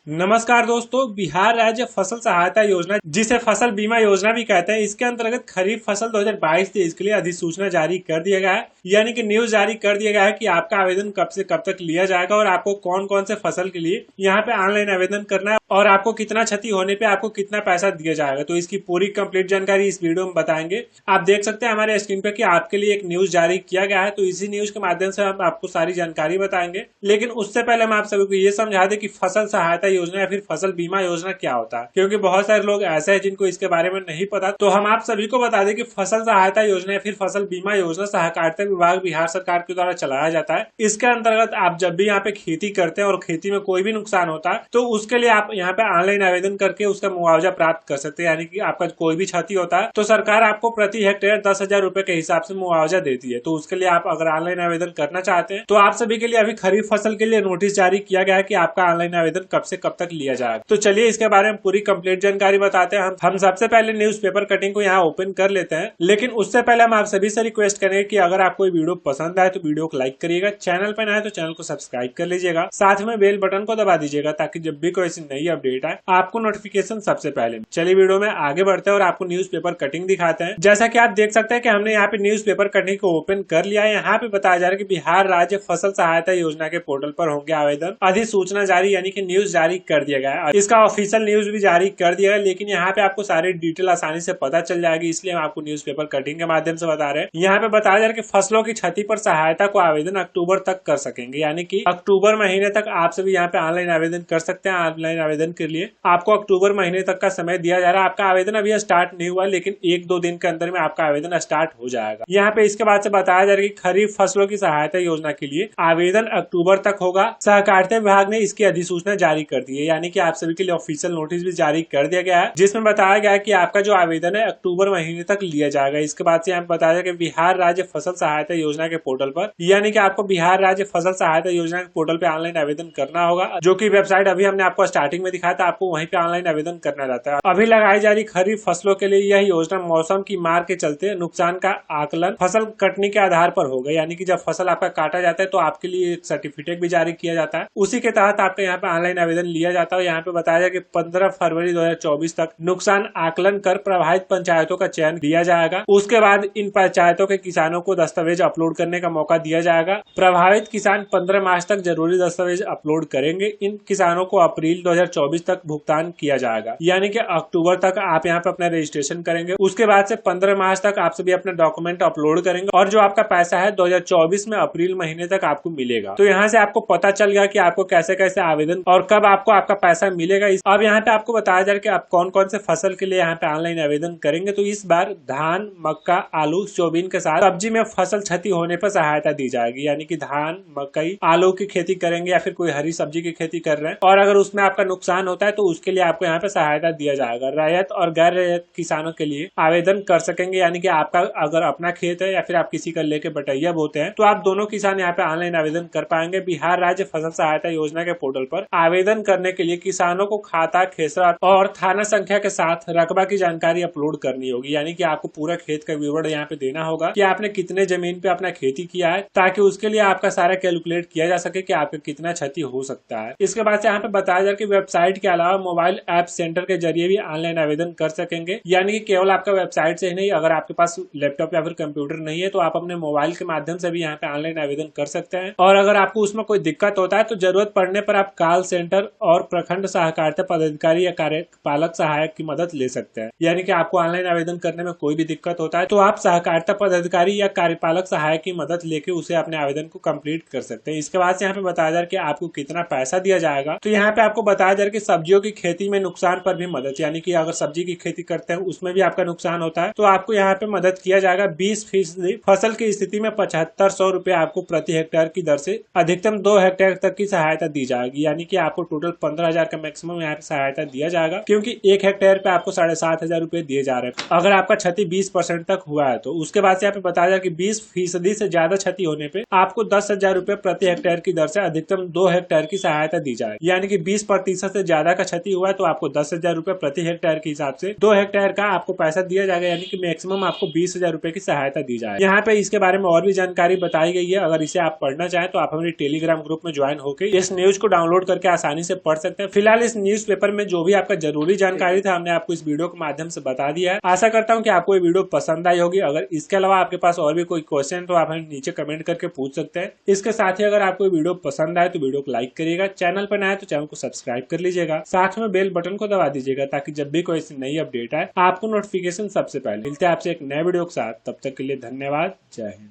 नमस्कार दोस्तों, बिहार राज्य फसल सहायता योजना जिसे फसल बीमा योजना भी कहते हैं, इसके अंतर्गत खरीफ फसल 2022-23 के लिए अधिसूचना जारी कर दिया गया है। यानी कि न्यूज जारी कर दिया गया है कि आपका आवेदन कब से कब तक लिया जाएगा और आपको कौन कौन से फसल के लिए यहाँ पे ऑनलाइन आवेदन करना है और आपको कितना क्षति होने पे आपको कितना पैसा दिया जाएगा। तो इसकी पूरी कंप्लीट जानकारी इस वीडियो में बताएंगे। आप देख सकते हैं हमारे स्क्रीन पे कि आपके लिए एक न्यूज जारी किया गया है, तो इसी न्यूज के माध्यम से हम आपको सारी जानकारी बताएंगे। लेकिन उससे पहले हम आप सभी को ये समझा दें कि फसल सहायता योजना या फिर फसल बीमा योजना क्या होता है, क्योंकि बहुत सारे लोग ऐसे हैं जिनको इसके बारे में नहीं पता। तो हम आप सभी को बता दें कि फसल सहायता योजना या फिर फसल बीमा योजना सहकारिता विभाग बिहार सरकार के द्वारा चलाया जाता है। इसके अंतर्गत आप जब भी यहाँ पे खेती करते हैं और खेती में कोई भी नुकसान होता है तो उसके लिए आप यहाँ पे ऑनलाइन आवेदन करके उसका मुआवजा प्राप्त कर सकते हैं। यानी कि आपका कोई भी क्षति होता है तो सरकार आपको प्रति हेक्टेयर 10,000 रुपए के हिसाब से मुआवजा देती है। तो उसके लिए आप अगर ऑनलाइन आवेदन करना चाहते हैं तो आप सभी के लिए अभी खरीफ फसल के लिए नोटिस जारी किया गया है कि आपका ऑनलाइन आवेदन कब से कब तक लिया जाएगा। तो चलिए इसके बारे में पूरी कंप्लीट जानकारी बताते हैं। हम सबसे पहले न्यूज़पेपर कटिंग को यहाँ ओपन कर लेते हैं, लेकिन उससे पहले हम आप सभी से रिक्वेस्ट करेंगे कि अगर आपको वीडियो पसंद आए तो वीडियो को लाइक करिएगा, चैनल पर नए तो चैनल को सब्सक्राइब कर लीजिएगा, साथ में बेल बटन को दबा दीजिएगा ताकि जब भी कोई ऐसी नई अपडेट आए आपको नोटिफिकेशन सबसे पहले। चलिए वीडियो में आगे बढ़ते हैं और आपको न्यूज़पेपर कटिंग दिखाते हैं। जैसा कि आप देख सकते हैं कि हमने यहाँ पे न्यूज़पेपर कटिंग को ओपन कर लिया है। यहाँ पे बताया जा रहा है कि बिहार राज्य फसल सहायता योजना के पोर्टल पर होंगे आवेदन। अधिसूचना जारी यानी कि न्यूज जारी कर दिया गया है। इसका ऑफिशियल न्यूज भी जारी कर दिया है, लेकिन यहाँ पे आपको सारी डिटेल आसानी से पता चल जाएगी, इसलिए हम आपको न्यूज़पेपर कटिंग के माध्यम से बता रहे हैं। यहाँ पे बताया जा रहा है कि फसलों की क्षति पर सहायता को आवेदन अक्टूबर तक कर सकेंगे। यानी कि अक्टूबर महीने तक आप सभी यहाँ पे ऑनलाइन आवेदन कर सकते हैं। ऑनलाइन आवेदन के लिए आपको अक्टूबर महीने तक का समय दिया जा रहा है। आपका आवेदन अभी स्टार्ट नहीं हुआ, लेकिन 1-2 दिन के अंदर में आपका आवेदन स्टार्ट हो जाएगा। यहाँ पे इसके बाद से बताया जा रहा है कि खरीफ फसलों की सहायता योजना के लिए आवेदन अक्टूबर तक होगा। सहकारिता विभाग ने इसकी अधिसूचना जारी कर दी है। यानी कि आप सभी के लिए ऑफिशियल नोटिस भी जारी कर दिया गया है, जिसमें बताया गया है कि आपका जो आवेदन है अक्टूबर महीने तक लिया जाएगा। इसके बाद से यहाँ बताया कि बिहार राज्य फसल सहायता योजना के पोर्टल पर, यानी कि आपको बिहार राज्य फसल सहायता योजना के पोर्टल पे ऑनलाइन आवेदन करना होगा, जो कि वेबसाइट अभी हमने आपको स्टार्टिंग में दिखाया था। आपको वहीं पे ऑनलाइन आवेदन करना रहता है। अभी लगाई जा रही खरीफ फसलों के लिए यह योजना मौसम की मार के चलते नुकसान का आकलन फसल कटने के आधार पर होगा। यानी कि जब फसल आपका काटा जाता है तो आपके लिए एक सर्टिफिकेट भी जारी किया जाता है, उसी के तहत आपका यहाँ पे ऑनलाइन आवेदन लिया जाता है। यहाँ पे बताया जाए कि 15 फरवरी 2024 तक नुकसान आकलन कर प्रभावित पंचायतों का चयन किया जाएगा। उसके बाद इन पंचायतों के किसानों को दस्तावेज अपलोड करने का मौका दिया जाएगा। प्रभावित किसान 15 मार्च तक जरूरी दस्तावेज अपलोड करेंगे। इन किसानों को अप्रैल 2024 तक भुगतान किया जाएगा। यानी कि अक्टूबर तक आप यहाँ पे अपना रजिस्ट्रेशन करेंगे। उसके बाद से 15 मार्च तक आप सभी अपना डॉक्यूमेंट अपलोड करेंगे और जो आपका पैसा है 2024 में अप्रैल महीने तक आपको मिलेगा। तो यहाँ से आपको पता चल गया कि आपको कैसे कैसे आवेदन और कब आपको आपका पैसा मिलेगा। अब यहाँ पे आपको बताया जा रहा है कि आप कौन कौन से फसल के लिए यहाँ पे ऑनलाइन आवेदन करेंगे। तो इस बार धान, मक्का, आलू, सोयाबीन के साथ सब्जी में फसल क्षति होने पर सहायता दी जाएगी। यानी कि धान, मकई, आलू की खेती करेंगे या फिर कोई हरी सब्जी की खेती कर रहे हैं और अगर उसमें आपका नुकसान होता है तो उसके लिए आपको यहाँ पे सहायता दिया जाएगा। रैयत और गैर रैयत किसानों के लिए आवेदन कर सकेंगे। यानी कि आपका अगर अपना खेत है या फिर आप किसी का लेके बटैया बोते हैं तो आप दोनों किसान यहाँ पे ऑनलाइन आवेदन कर पाएंगे। बिहार राज्य फसल सहायता योजना के पोर्टल पर आवेदन करने के लिए किसानों को खाता, खेसरा और थाना संख्या के साथ रकबा की जानकारी अपलोड करनी होगी। यानी कि आपको पूरा खेत का विवरण यहाँ पे देना होगा कि आपने कितने जमीन पे अपना खेती किया है, ताकि उसके लिए आपका सारा कैलकुलेट किया जा सके कि आपका कितना क्षति हो सकता है। इसके बाद से यहाँ पे बताया जाए कि वेबसाइट के अलावा मोबाइल ऐप सेंटर के जरिए भी ऑनलाइन आवेदन कर सकेंगे। यानी कि केवल आपका वेबसाइट से ही नहीं, अगर आपके पास लैपटॉप या फिर कंप्यूटर नहीं है तो आप अपने मोबाइल के माध्यम से भी यहाँ पे ऑनलाइन आवेदन कर सकते हैं। और अगर आपको उसमें कोई दिक्कत होता है तो जरूरत पड़ने पर आप कॉल सेंटर और प्रखंड सहकारिता पदाधिकारी या कार्यपालक सहायक की मदद ले सकते हैं। यानी कि आपको ऑनलाइन आवेदन करने में कोई भी दिक्कत होता है तो आप सहकारिता पदाधिकारी या कार्यपालक सहायक की मदद लेके उसे अपने आवेदन को कंप्लीट कर सकते हैं। इसके बाद से यहाँ पे बताया जा रहा है कि आपको कितना पैसा दिया जाएगा। तो यहाँ पे आपको बताया जा रहा है कि सब्जियों की खेती में नुकसान पर भी मदद, यानी कि अगर सब्जी की खेती करते हैं उसमें भी आपका नुकसान होता है तो आपको यहाँ पे मदद किया जाएगा। 20% फसल की स्थिति में 7500 रुपए आपको प्रति हेक्टेयर की दर से अधिकतम 2 हेक्टेयर तक की सहायता दी जाएगी। यानी कि आपको टोटल 15,000 का मैक्सिमम यहाँ पे सहायता दिया जाएगा, क्योंकि 1 हेक्टेयर पे आपको 7,500 रुपए दिए जा रहे हैं अगर आपका क्षति 20% तक हुआ है तो। उसके बाद से यहाँ पे बताया जाए कि 20% से ज्यादा क्षति होने पे आपको 10,000 रुपए प्रति हेक्टेयर की दर से अधिकतम 2 हेक्टेयर की सहायता दी जाएगी। यानी कि 20% से ज्यादा का क्षति हुआ है तो आपको 10,000 रुपए प्रति हेक्टेयर के हिसाब से 2 हेक्टेयर का आपको पैसा दिया जाएगा। यानी कि मैक्सिमम आपको 20,000 रुपए की सहायता दी जाएगी। यहाँ पे इसके बारे में और भी जानकारी बताई गई है। अगर इसे आप पढ़ना चाहें तो आप हमारे टेलीग्राम ग्रुप में ज्वाइन होकर इस न्यूज को डाउनलोड करके आसानी से से पढ़ सकते हैं। फिलहाल इस न्यूज़पेपर में जो भी आपका जरूरी जानकारी था हमने आपको इस वीडियो के माध्यम से बता दिया है। आशा करता हूँ कि आपको ये वीडियो पसंद आई होगी। अगर इसके अलावा आपके पास और भी कोई क्वेश्चन तो आप हमें नीचे कमेंट करके पूछ सकते हैं। इसके साथ ही अगर आपको वीडियो पसंद आए तो वीडियो को लाइक करिएगा, चैनल पर नया है तो चैनल को सब्सक्राइब कर लीजिएगा, साथ में बेल बटन को दबा दीजिएगा ताकि जब भी कोई ऐसी नई अपडेट आए आपको नोटिफिकेशन सबसे पहले मिलते हैं। आपसे एक नए वीडियो के साथ, तब तक के लिए धन्यवाद। जय हिंद।